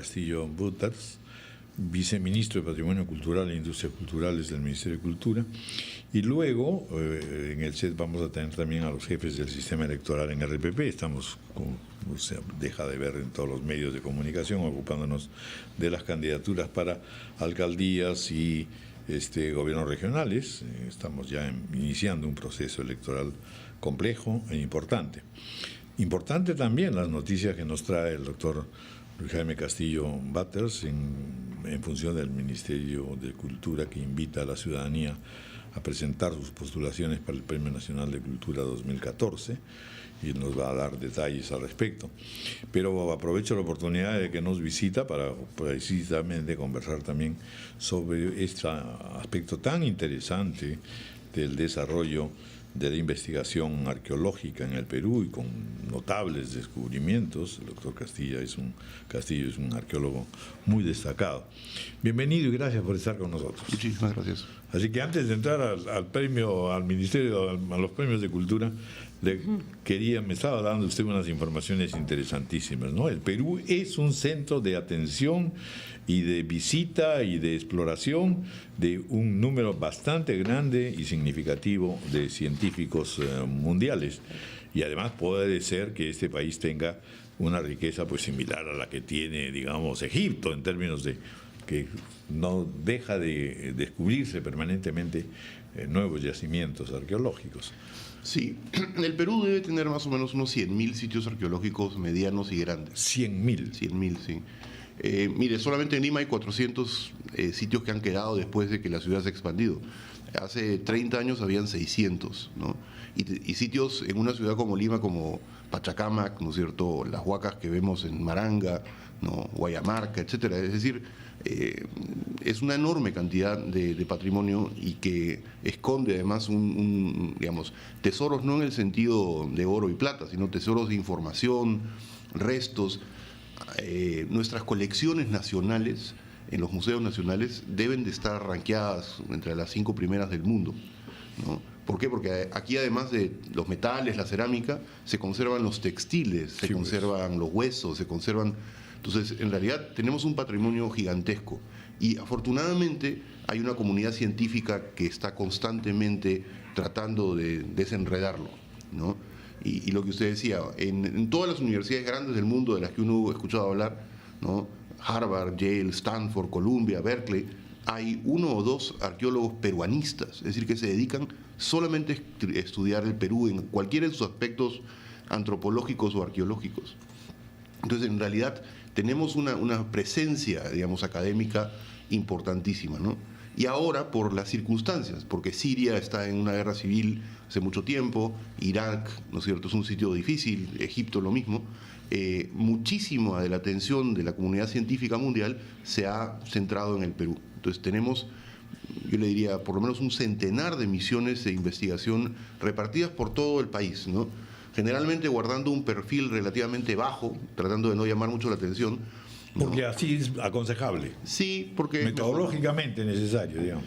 Castillo Butters, viceministro de Patrimonio Cultural e Industrias Culturales del Ministerio de Cultura. Y luego, en el set vamos a tener también a los jefes del sistema electoral en RPP. Estamos, como se deja de ver en todos los medios de comunicación, ocupándonos de las candidaturas para alcaldías y gobiernos regionales. Estamos ya iniciando un proceso electoral complejo e importante. Importante también las noticias que nos trae el doctor Luis Jaime Castillo Butters en función del Ministerio de Cultura, que invita a la ciudadanía a presentar sus postulaciones para el Premio Nacional de Cultura 2014, y nos va a dar detalles al respecto. Pero aprovecho la oportunidad de que nos visita para precisamente conversar también sobre este aspecto tan interesante del desarrollo de la investigación arqueológica en el Perú, y con notables descubrimientos. El doctor Castillo es un arqueólogo muy destacado. Bienvenido y gracias por estar con nosotros. Muchísimas gracias. Así que antes de entrar al premio, al Ministerio, a los premios de Cultura, me estaba dando usted unas informaciones interesantísimas, ¿no? El Perú es un centro de atención y de visita y de exploración de un número bastante grande y significativo de científicos mundiales. Y además puede ser que este país tenga una riqueza pues similar a la que tiene, digamos, Egipto, en términos de que no deja de descubrirse permanentemente nuevos yacimientos arqueológicos. Sí, el Perú debe tener más o menos unos 100.000 sitios arqueológicos medianos y grandes. 100.000. 100.000, sí. Mire, solamente en Lima hay 400 sitios que han quedado después de que la ciudad se ha expandido. Hace 30 años habían 600, ¿no? Y sitios en una ciudad como Lima, como Pachacamac, ¿no es cierto?, las huacas que vemos en Maranga, ¿no?, Guayamarca, etcétera. Es decir, es una enorme cantidad de patrimonio, y que esconde además digamos, tesoros no en el sentido de oro y plata, sino tesoros de información, restos. Nuestras colecciones nacionales en los museos nacionales deben de estar rankeadas entre las 5 primeras del mundo, ¿no? ¿Por qué? Porque aquí, además de los metales, la cerámica, se conservan los textiles, se conservan los huesos, se conservan... Entonces, en realidad, tenemos un patrimonio gigantesco, y afortunadamente hay una comunidad científica que está constantemente tratando de desenredarlo, ¿no? Y lo que usted decía, en todas las universidades grandes del mundo de las que uno ha escuchado hablar, ¿no?, Harvard, Yale, Stanford, Columbia, Berkeley, hay 1 o 2 arqueólogos peruanistas, es decir, que se dedican solamente a estudiar el Perú en cualquiera de sus aspectos antropológicos o arqueológicos. Entonces, en realidad, tenemos una presencia, digamos, académica importantísima, ¿no? Y ahora, por las circunstancias, porque Siria está en una guerra civil hace mucho tiempo, Irak, ¿no es cierto?, es un sitio difícil, Egipto lo mismo, muchísima de la atención de la comunidad científica mundial se ha centrado en el Perú. Entonces tenemos, yo le diría, por lo menos un centenar de misiones de investigación repartidas por todo el país, ¿no?, generalmente guardando un perfil relativamente bajo, tratando de no llamar mucho la atención. Porque así es aconsejable. Sí, porque... metodológicamente necesario, digamos.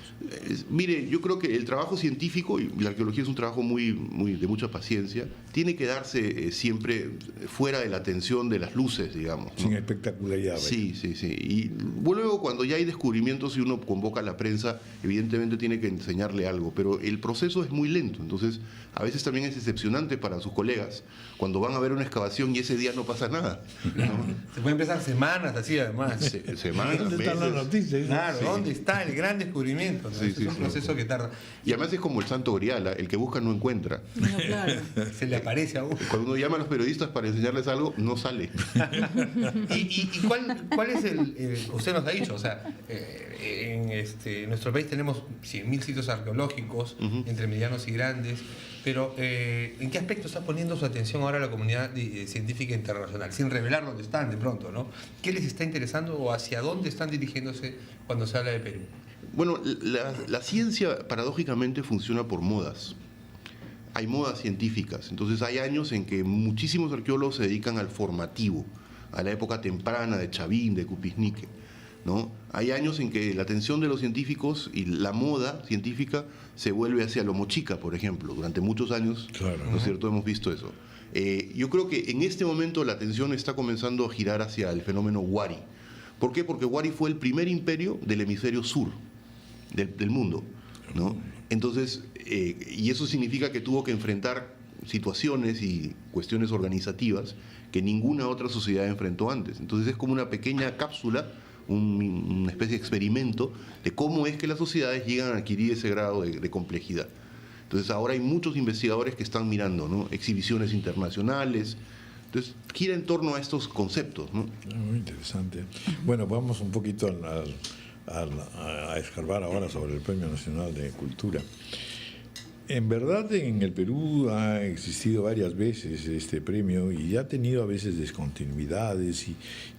Mire, yo creo que el trabajo científico, y la arqueología es un trabajo muy de mucha paciencia, tiene que darse siempre fuera de la atención de las luces, digamos, ¿no? Sin espectacularidad. Sí. Y luego, cuando ya hay descubrimientos y uno convoca a la prensa, evidentemente tiene que enseñarle algo, pero el proceso es muy lento. Entonces, a veces también es decepcionante para sus colegas cuando van a ver una excavación y ese día no pasa nada, ¿no? Se puede empezar semanas así, además. Semanas, ¿Dónde están meses. las noticias? Claro, Sí. ¿dónde está el gran descubrimiento? ¿No? Es un proceso que tarda. Y además es como el santo grial, el que busca no encuentra. No, claro. Se le aparece a uno. Cuando uno llama a los periodistas para enseñarles algo, no sale. ¿Y cuál es usted nos ha dicho, o sea, en nuestro país tenemos 100.000 sitios arqueológicos, entre medianos y grandes, pero ¿en qué aspecto está poniendo su atención ahora la comunidad científica internacional? Sin revelar dónde están de pronto, ¿no? ¿Qué les está interesando o hacia dónde están dirigiéndose cuando se habla de Perú? Bueno, la ciencia paradójicamente funciona por modas. Hay modas científicas, entonces hay años en que muchísimos arqueólogos se dedican al formativo, a la época temprana de Chavín, de Cupisnique, ¿no? Hay años en que la atención de los científicos y la moda científica se vuelve hacia lo mochica, por ejemplo. Durante muchos años, claro, ¿no es cierto?, hemos visto eso. Yo creo que en este momento la atención está comenzando a girar hacia el fenómeno Wari. ¿Por qué? Porque Wari fue el primer imperio del hemisferio sur del mundo, ¿no? Entonces, y eso significa que tuvo que enfrentar situaciones y cuestiones organizativas que ninguna otra sociedad enfrentó antes. Entonces es como una pequeña cápsula, una especie de experimento de cómo es que las sociedades llegan a adquirir ese grado de complejidad. Entonces ahora hay muchos investigadores que están mirando, ¿no?, exhibiciones internacionales. Entonces gira en torno a estos conceptos, ¿no? Muy interesante. Bueno, vamos un poquito a escarbar ahora sobre el Premio Nacional de Cultura. En verdad, en el Perú ha existido varias veces este premio y ha tenido a veces descontinuidades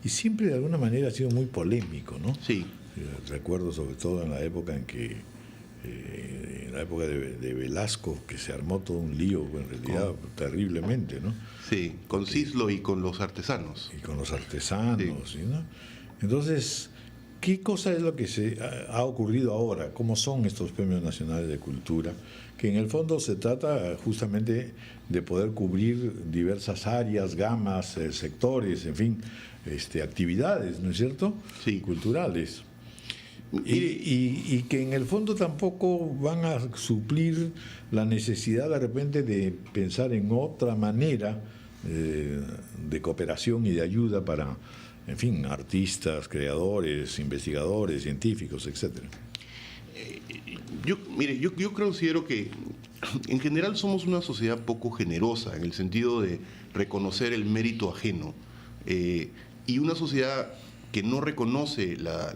y siempre de alguna manera ha sido muy polémico, ¿no? Sí. Recuerdo sobre todo en la época de Velasco, que se armó todo un lío, en realidad terriblemente, ¿no? Sí, con Cislo y con los artesanos. Y con los artesanos, Sí. ¿no? Entonces, ¿qué cosa es lo que se ha ocurrido ahora? ¿Cómo son estos premios nacionales de cultura? Que en el fondo se trata justamente de poder cubrir diversas áreas, gamas, sectores, en fin, actividades, ¿no es cierto? Sí. Culturales. Y que en el fondo tampoco van a suplir la necesidad de repente de pensar en otra manera de cooperación y de ayuda para, en fin, artistas, creadores, investigadores, científicos, etcétera. Yo considero que en general somos una sociedad poco generosa en el sentido de reconocer el mérito ajeno, y una sociedad que no reconoce la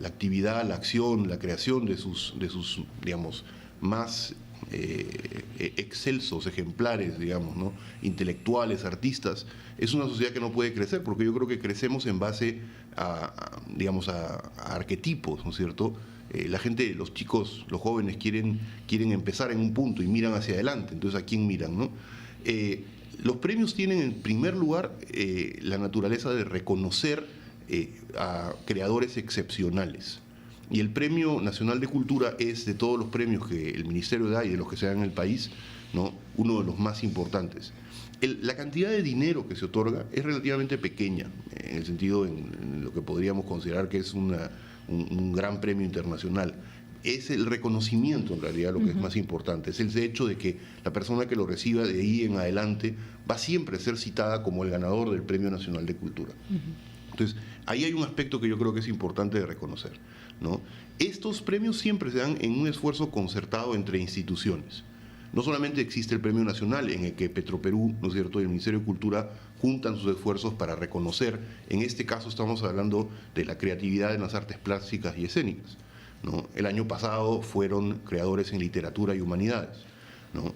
actividad, la acción, la creación de sus digamos, más excelsos ejemplares, digamos, ¿no?, intelectuales, artistas, es una sociedad que no puede crecer, porque yo creo que crecemos en base digamos, a arquetipos, ¿no es cierto? La gente, los chicos, los jóvenes quieren empezar en un punto y miran hacia adelante. Entonces, ¿a quién miran, no? Los premios tienen en primer lugar la naturaleza de reconocer a creadores excepcionales. Y el Premio Nacional de Cultura es, de todos los premios que el Ministerio da y de los que se dan en el país, ¿no?, uno de los más importantes. La cantidad de dinero que se otorga es relativamente pequeña, en el sentido en lo que podríamos considerar que es un gran premio internacional. Es el reconocimiento, en realidad, lo que es más importante. Es el hecho de que la persona que lo reciba de ahí en adelante va siempre a ser citada como el ganador del Premio Nacional de Cultura. Entonces, ahí hay un aspecto que yo creo que es importante de reconocer, ¿no? Estos premios siempre se dan en un esfuerzo concertado entre instituciones. No solamente existe el Premio Nacional, en el que Petroperú, ¿no es cierto?, y el Ministerio de Cultura juntan sus esfuerzos para reconocer, en este caso estamos hablando de la creatividad en las artes plásticas y escénicas, ¿no? El año pasado fueron creadores en literatura y humanidades, ¿no?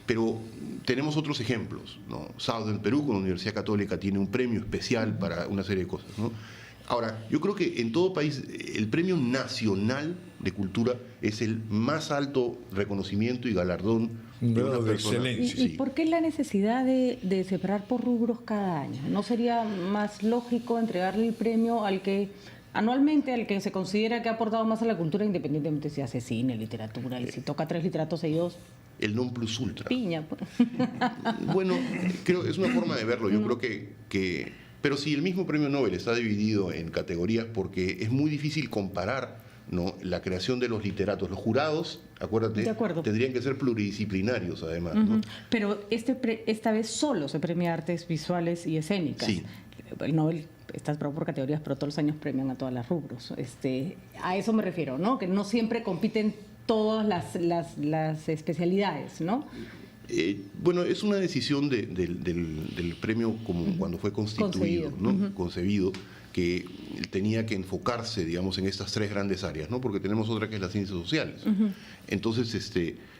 Pero tenemos otros ejemplos, ¿no? Southern Perú, con la Universidad Católica, tiene un premio especial para una serie de cosas, ¿no? Ahora, yo creo que en todo país el Premio Nacional de Cultura es el más alto reconocimiento y galardón de una persona. Excelencia. ¿Y por qué la necesidad de separar por rubros cada año? ¿No sería más lógico entregarle el premio al que anualmente, al que se considera que ha aportado más a la cultura, independientemente si hace cine, literatura, y si toca 3 literatos seguidos? El non plus ultra. Piña. Bueno, creo que es una forma de verlo. Yo creo que pero sí, el mismo premio Nobel está dividido en categorías porque es muy difícil comparar, ¿no?, la creación de los literatos. Los jurados, acuérdate, tendrían que ser pluridisciplinarios además, ¿no? Pero esta vez solo se premia artes visuales y escénicas. Sí. El Nobel está aprobado por categorías, pero todos los años premian a todas las rubros. A eso me refiero, ¿no? Que no siempre compiten todas las especialidades, ¿no? Bueno, es una decisión del premio como cuando fue constituido, ¿no? Concebido, que tenía que enfocarse, digamos, en estas 3 grandes áreas, ¿no? Porque tenemos otra que es las ciencias sociales. Entonces,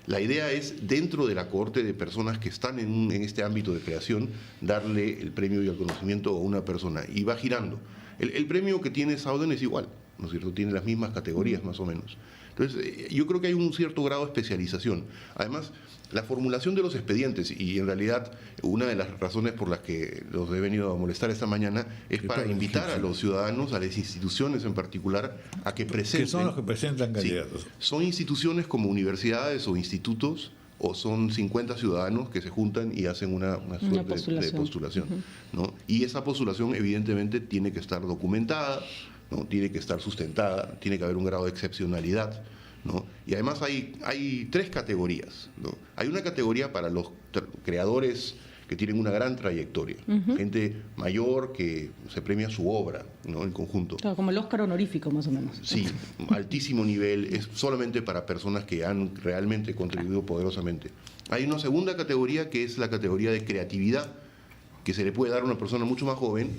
la idea es, dentro de la cohorte de personas que están en este ámbito de creación, darle el premio y el conocimiento a una persona. Y va girando. El premio que tiene Southern es igual, ¿no es cierto? Tiene las mismas categorías, más o menos. Entonces, yo creo que hay un cierto grado de especialización. Además, la formulación de los expedientes, y en realidad una de las razones por las que los he venido a molestar esta mañana es para invitar a los ciudadanos, a las instituciones en particular, a que presenten. Que son los que presentan candidatos. Sí, son instituciones como universidades o institutos o son 50 ciudadanos que se juntan y hacen una suerte de postulación, ¿no? Y esa postulación evidentemente tiene que estar documentada, ¿no? Tiene que estar sustentada, tiene que haber un grado de excepcionalidad, ¿no? Y además hay 3 categorías, ¿no? Hay una categoría para los creadores que tienen una gran trayectoria, gente mayor que se premia su obra, ¿no? En conjunto. Claro, como el Oscar honorífico, más o menos. Sí, altísimo nivel, es solamente para personas que han realmente contribuido poderosamente. Hay una segunda categoría que es la categoría de creatividad, que se le puede dar a una persona mucho más joven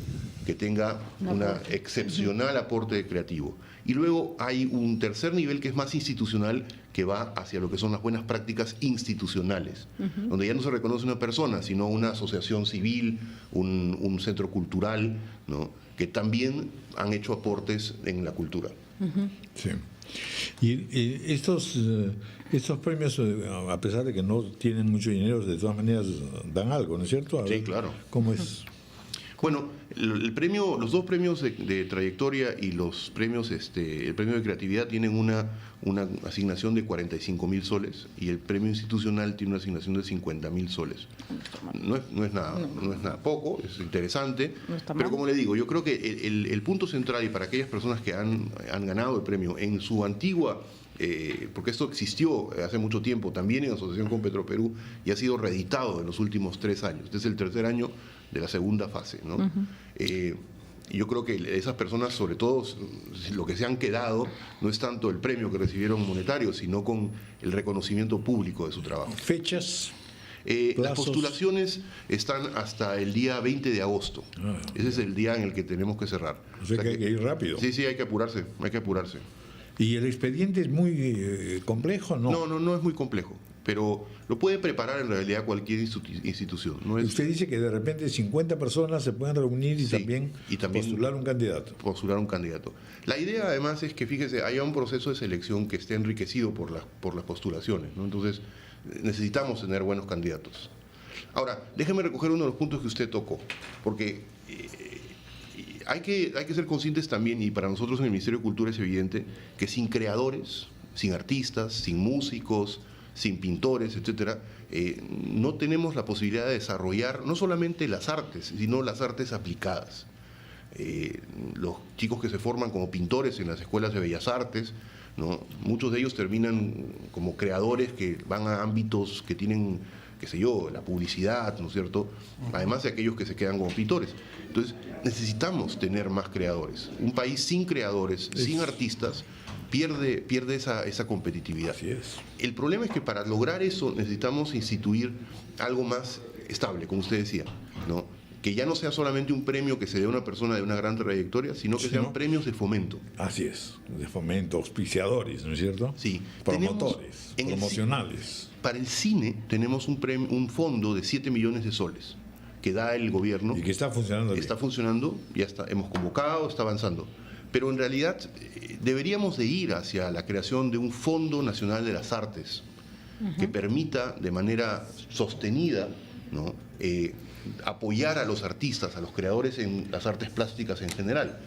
que tenga un excepcional aporte creativo. Y luego hay un tercer nivel que es más institucional, que va hacia lo que son las buenas prácticas institucionales, donde ya no se reconoce una persona, sino una asociación civil, un centro cultural, ¿no? Que también han hecho aportes en la cultura. Sí. Y estos premios, a pesar de que no tienen mucho dinero, de todas maneras dan algo, ¿no es cierto? Sí, claro. ¿Cómo es? Bueno, los 2 premios de trayectoria y los premios, el premio de creatividad tienen una asignación de 45.000 soles y el premio institucional tiene una asignación de 50.000 soles. No es nada poco, es interesante, pero como le digo, yo creo que el punto central, y para aquellas personas que han ganado el premio en su antigua, porque esto existió hace mucho tiempo también en asociación con Petroperú y ha sido reeditado en los últimos 3 años. Este es el tercer año de la segunda fase, ¿no? Y yo creo que esas personas, sobre todo, lo que se han quedado no es tanto el premio que recibieron monetario, sino con el reconocimiento público de su trabajo. ¿Fechas? Las postulaciones están hasta el día 20 de agosto. Ese es el día en el que tenemos que cerrar. O sea que hay que ir rápido. Sí, hay que apurarse, ¿Y el expediente es muy complejo? No es muy complejo, pero lo puede preparar en realidad cualquier institución. No es... Usted dice que de repente 50 personas se pueden reunir y también postular un candidato. Postular un candidato. La idea además es que, fíjese, haya un proceso de selección que esté enriquecido por las postulaciones, ¿no? Entonces necesitamos tener buenos candidatos. Ahora, déjeme recoger uno de los puntos que usted tocó, porque hay que ser conscientes también, y para nosotros en el Ministerio de Cultura es evidente, que sin creadores, sin artistas, sin músicos, sin pintores, etcétera, no tenemos la posibilidad de desarrollar no solamente las artes, sino las artes aplicadas. Los chicos que se forman como pintores en las escuelas de bellas artes, ¿no? Muchos de ellos terminan como creadores que van a ámbitos que tienen, qué sé yo, la publicidad, ¿no es cierto? Además de aquellos que se quedan como pintores. Entonces, necesitamos tener más creadores. Un país sin creadores, sin artistas, pierde esa competitividad. Así es. El problema es que para lograr eso necesitamos instituir algo más estable, como usted decía, ¿no? Que ya no sea solamente un premio que se dé a una persona de una gran trayectoria, sino que sean premios de fomento. Así es, de fomento, auspiciadores, ¿no es cierto? Sí. Promotores, promocionales. Para el cine tenemos un fondo de 7 millones de soles que da el gobierno. Y que está funcionando bien. Está funcionando, ya está, hemos convocado, está avanzando. Pero en realidad deberíamos de ir hacia la creación de un Fondo Nacional de las Artes que permita de manera sostenida, ¿no? Apoyar a los artistas, a los creadores en las artes plásticas en general.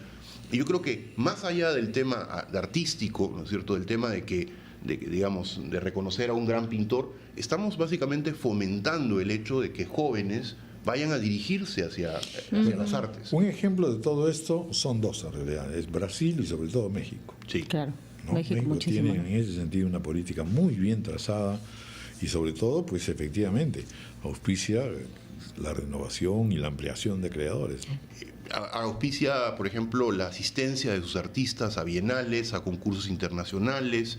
Y yo creo que más allá del tema artístico, ¿no es cierto?, del tema digamos, de reconocer a un gran pintor, estamos básicamente fomentando el hecho de que jóvenes vayan a dirigirse hacia las artes. Un ejemplo de todo esto son 2 en realidad, es Brasil y sobre todo México. Sí. Claro, ¿No? México muchísimo. Tiene en ese sentido una política muy bien trazada y sobre todo, pues efectivamente, auspicia la renovación y la ampliación de creadores, ¿no? Auspicia, por ejemplo, la asistencia de sus artistas a bienales, a concursos internacionales,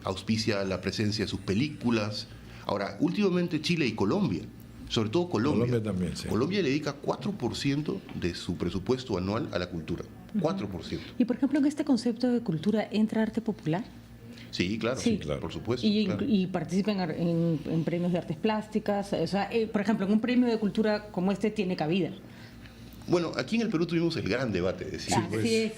auspicia la presencia de sus películas. Ahora, últimamente Chile y Colombia, sobre todo Colombia. Colombia también, sí. Colombia le dedica 4% de su presupuesto anual a la cultura. 4%. Y por ejemplo, en este concepto de cultura entra arte popular. Sí, claro, Sí. claro, por supuesto. Y, claro. participan en premios de artes plásticas. O sea, por ejemplo, en un premio de cultura como este tiene cabida. Bueno, aquí en el Perú tuvimos el gran debate, es decir,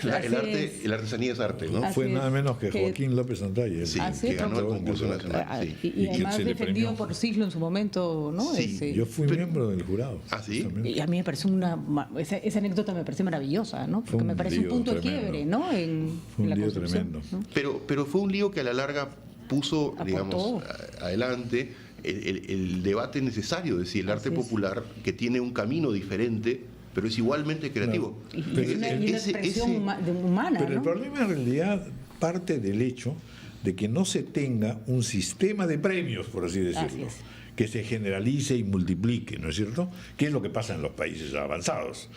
la artesanía es arte, ¿no? Fue nada menos que Joaquín López Andrade, Sí, que ganó el concurso nacional. Sí. Y además se le defendido premió. por Siglo en su momento, ¿no? Sí, Yo fui miembro del jurado. ¿Ah, sí? También. Y a mí me parece esa anécdota me parece maravillosa, ¿no? Porque me parece un lío punto de tremendo. quiebre, ¿no? En Fue un la lío construcción, tremendo. ¿no? Pero fue un lío que a la larga puso, Aportó. digamos, adelante el debate necesario de si el arte Así es. popular, que tiene un camino diferente, pero es igualmente creativo. Y Pero una Ese- expresión ese- humana, Pero el ¿no? problema en realidad parte del hecho de que no se tenga un sistema de premios, por así decirlo, es. que se generalice y multiplique, ¿no es cierto? ¿Qué es lo que pasa en los países avanzados?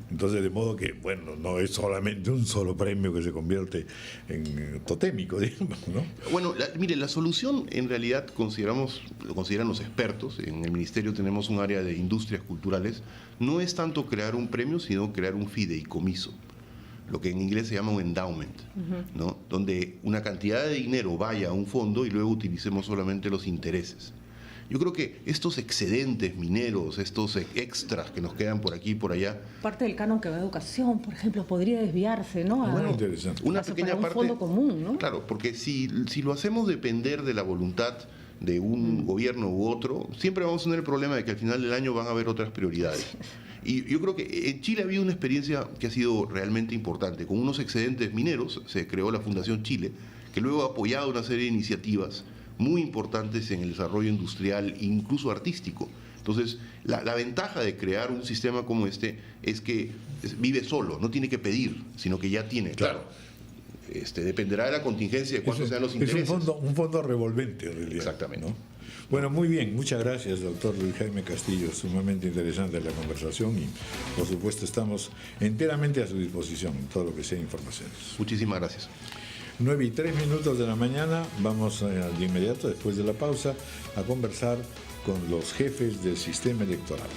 Entonces, de modo que, bueno, no es solamente un solo premio que se convierte en totémico, digamos, ¿no? Bueno, mire, la solución en realidad lo consideran los expertos, en el Ministerio tenemos un área de industrias culturales, no es tanto crear un premio, sino crear un fideicomiso, lo que en inglés se llama un endowment, ¿no? Donde una cantidad de dinero vaya a un fondo y luego utilicemos solamente los intereses. Yo creo que estos excedentes mineros, estos extras que nos quedan por aquí y por allá, Parte del canon que va a educación, por ejemplo, podría desviarse, ¿no? Bueno, interesante. una Caso pequeña para un parte, fondo común, ¿no? Claro, porque si lo hacemos depender de la voluntad de un gobierno u otro, siempre vamos a tener el problema de que al final del año van a haber otras prioridades. Y yo creo que en Chile ha habido una experiencia que ha sido realmente importante. Con unos excedentes mineros se creó la Fundación Chile, que luego ha apoyado una serie de iniciativas muy importantes en el desarrollo industrial e incluso artístico. Entonces, la ventaja de crear un sistema como este es que vive solo, no tiene que pedir, sino que ya tiene. Claro, dependerá de la contingencia de cuántos sean los intereses. Es un fondo revolvente, en realidad. Exactamente. ¿no? Bueno, muy bien, muchas gracias, doctor Luis Jaime Castillo, sumamente interesante la conversación y, por supuesto, estamos enteramente a su disposición en todo lo que sea informaciones. Muchísimas gracias. 9:03 de la mañana, vamos de inmediato, después de la pausa, a conversar con los jefes del sistema electoral,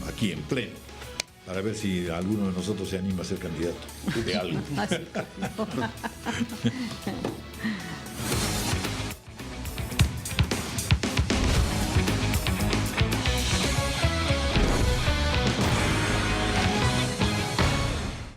aquí en pleno, para ver si alguno de nosotros se anima a ser candidato de algo. Así.